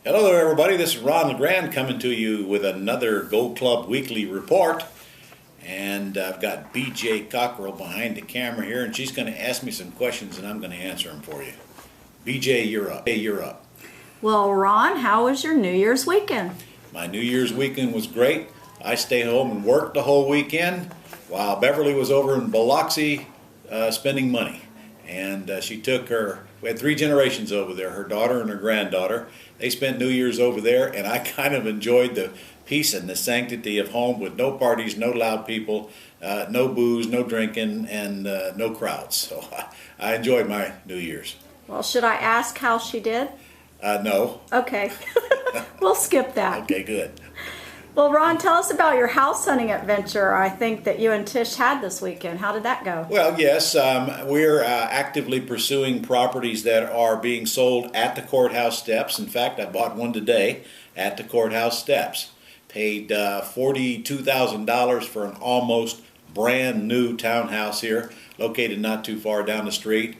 Hello there, everybody. This is Ron LeGrand coming to you with another Gold Club Weekly Report. And I've got BJ Cockrell behind the camera here, and she's going to ask me some questions, and I'm going to answer them for you. BJ, you're up. Hey, you're up. Well, Ron, how was your New Year's weekend? My New Year's weekend was great. I stayed home and worked the whole weekend while Beverly was over in Biloxi spending money. And she took we had 3 generations over there, her daughter and her granddaughter. They spent New Year's over there, and I kind of enjoyed the peace and the sanctity of home with no parties, no loud people, no booze, no drinking, and no crowds. So I enjoyed my New Year's. Well, should I ask how she did? No. Okay. We'll skip that. Okay, good. Well, Ron, tell us about your house hunting adventure I think that you and Tish had this weekend. How did that go? Well, yes, we're actively pursuing properties that are being sold at the courthouse steps. In fact, I bought one today at the courthouse steps. Paid $42,000 for an almost brand new townhouse here, located not too far down the street.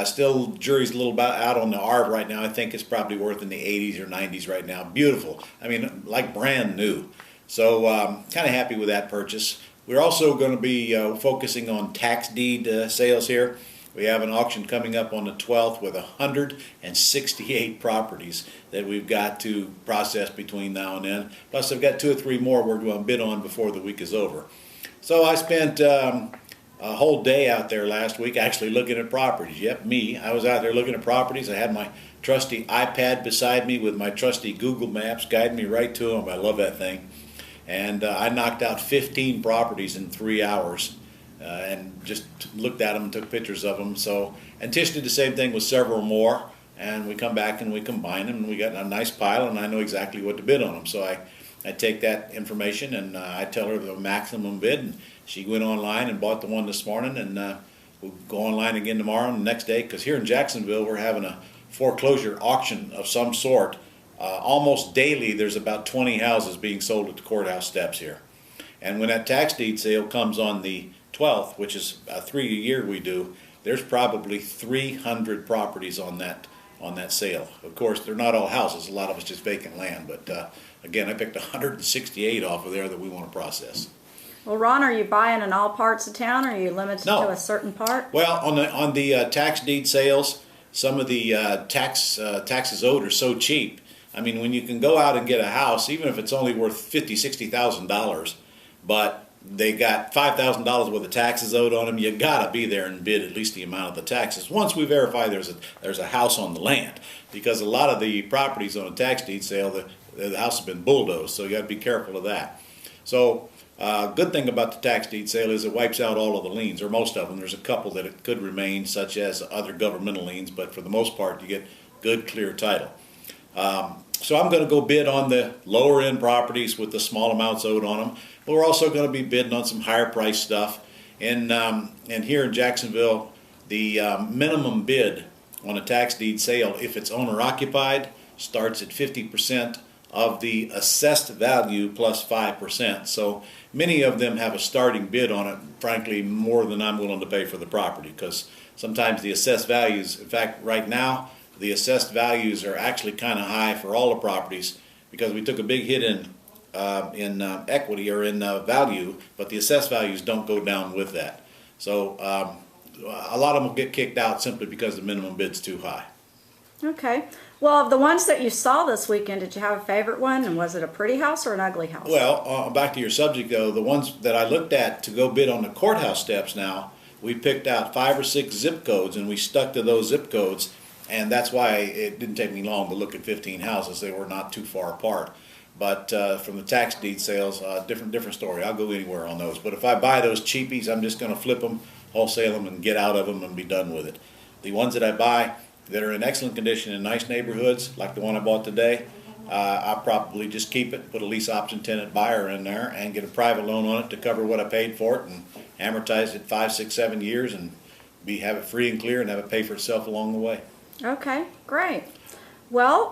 Still, jury's a little out on the arb right now. I think it's probably worth in the 80s or 90s right now. Beautiful. I mean, like brand new. So, kind of happy with that purchase. We're also going to be focusing on tax deed sales here. We have an auction coming up on the 12th with 168 properties that we've got to process between now and then. Plus, I've got 2 or 3 more we're going to bid on before the week is over. So I spent a whole day out there last week actually looking at properties. Yep, me. I was out there looking at properties. I had my trusty iPad beside me with my trusty Google Maps guiding me right to them. I love that thing. And I knocked out 15 properties in 3 hours. And just looked at them and took pictures of them. So, and Tish did the same thing with several more, and we come back and we combine them, and we got a nice pile, and I know exactly what to bid on them. So I take that information and I tell her the maximum bid, and she went online and bought the one this morning, and we'll go online again tomorrow and the next day, because here in Jacksonville we're having a foreclosure auction of some sort. Almost daily there's about 20 houses being sold at the courthouse steps here. And when that tax deed sale comes on the 12th, which is 3 a year we do, there's probably 300 properties on that sale. Of course, they're not all houses. A lot of it's just vacant land. But again, I picked 168 off of there that we want to process. Well, Ron, are you buying in all parts of town, or are you limited No. to a certain part? Well, on the tax deed sales, some of the taxes owed are so cheap. I mean, when you can go out and get a house, even if it's only worth $50,000-$60,000, but they got $5,000 worth of taxes owed on them, you gotta be there and bid at least the amount of the taxes once we verify there's a house on the land, because a lot of the properties on a tax deed sale, the house has been bulldozed, so you gotta be careful of that. So good thing about the tax deed sale is it wipes out all of the liens, or most of them. There's a couple that it could remain, such as other governmental liens, but for the most part you get good clear title. So I'm going to go bid on the lower end properties with the small amounts owed on them. But we're also going to be bidding on some higher price stuff. And here in Jacksonville, the minimum bid on a tax deed sale, if it's owner occupied, starts at 50% of the assessed value plus 5%. So many of them have a starting bid on it, frankly, more than I'm willing to pay for the property, because sometimes the assessed values, in fact, right now, the assessed values are actually kind of high for all the properties, because we took a big hit in equity or in value, but the assessed values don't go down with that. So a lot of them will get kicked out simply because the minimum bid's too high. Okay. Well, of the ones that you saw this weekend, did you have a favorite one, and was it a pretty house or an ugly house? Well, back to your subject though, the ones that I looked at to go bid on the courthouse steps now, we picked out 5 or 6 zip codes, and we stuck to those zip codes. And that's why it didn't take me long to look at 15 houses. They were not too far apart. But from the tax deed sales, different story. I'll go anywhere on those. But if I buy those cheapies, I'm just going to flip them, wholesale them, and get out of them and be done with it. The ones that I buy that are in excellent condition in nice neighborhoods, like the one I bought today, I'll probably just keep it, put a lease option tenant buyer in there, and get a private loan on it to cover what I paid for it, and amortize it 5, 6, 7 years, and have it free and clear, and have it pay for itself along the way. Okay, great. Well,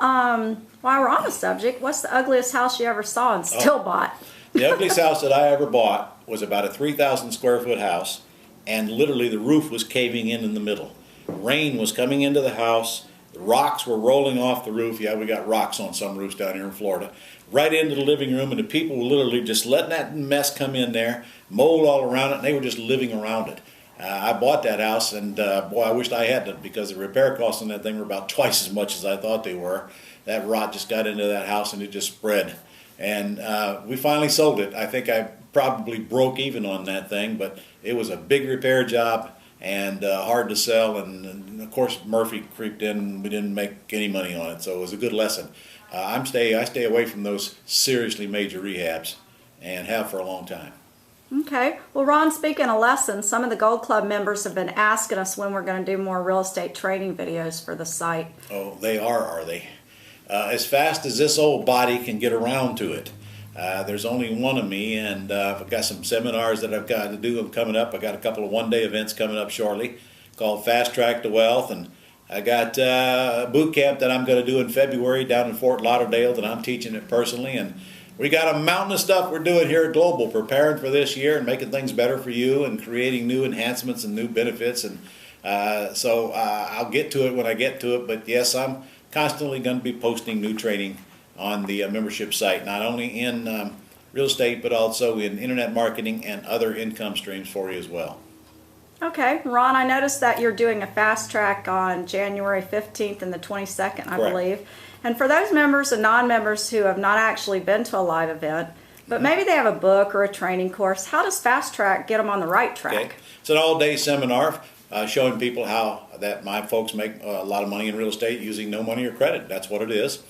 while we're on the subject, what's the ugliest house you ever saw and still bought? The ugliest house that I ever bought was about a 3,000 square foot house, and literally the roof was caving in the middle. Rain was coming into the house, The rocks were rolling off the roof. Yeah, we got rocks on some roofs down here in Florida. Right into the living room, and the people were literally just letting that mess come in there, mold all around it, and they were just living around it. I bought that house, and boy, I wished I hadn't, because the repair costs on that thing were about twice as much as I thought they were. That rot just got into that house, and it just spread. And we finally sold it. I think I probably broke even on that thing, but it was a big repair job and hard to sell. And of course, Murphy creeped in, and we didn't make any money on it, so it was a good lesson. I stay away from those seriously major rehabs, and have for a long time. Okay. Well, Ron, speaking of lessons, some of the Gold Club members have been asking us when we're going to do more real estate training videos for the site. Oh, they are they? As fast as this old body can get around to it. There's only one of me, and I've got some seminars that I've got to do coming up. I got a couple of one-day events coming up shortly called Fast Track to Wealth, and I got a boot camp that I'm going to do in February down in Fort Lauderdale that I'm teaching it personally. And we got a mountain of stuff we're doing here at Global, preparing for this year and making things better for you and creating new enhancements and new benefits. And so I'll get to it when I get to it. But yes, I'm constantly going to be posting new training on the membership site, not only in real estate, but also in internet marketing and other income streams for you as well. Okay, Ron, I noticed that you're doing a fast track on January 15th and the 22nd, I Correct. believe. And for those members and non-members who have not actually been to a live event, but maybe they have a book or a training course, how does fast track get them on the right track? Okay. It's an all-day seminar showing people how that my folks make a lot of money in real estate using no money or credit. That's what it is.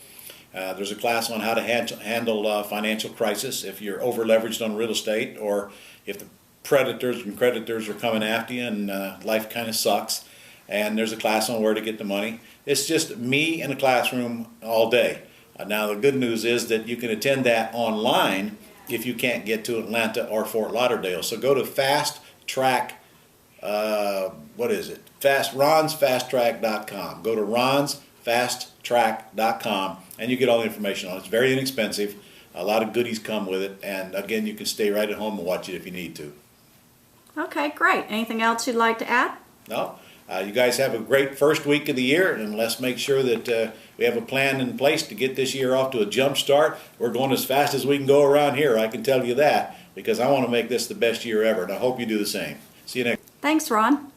There's a class on how to handle financial crisis if you're over-leveraged on real estate, or if the predators and creditors are coming after you and life kind of sucks. And there's a class on where to get the money. It's just me in a classroom all day. Now the good news is that you can attend that online if you can't get to Atlanta or Fort Lauderdale. So go to Fast Track, ronsfasttrack.com. Go to ronsfasttrack.com and you get all the information on it. It's very inexpensive. A lot of goodies come with it. And again, you can stay right at home and watch it if you need to. Okay, great. Anything else you'd like to add? No. You guys have a great first week of the year, and let's make sure that we have a plan in place to get this year off to a jump start. We're going as fast as we can go around here, I can tell you that, because I want to make this the best year ever, and I hope you do the same. See you next. Thanks, Ron.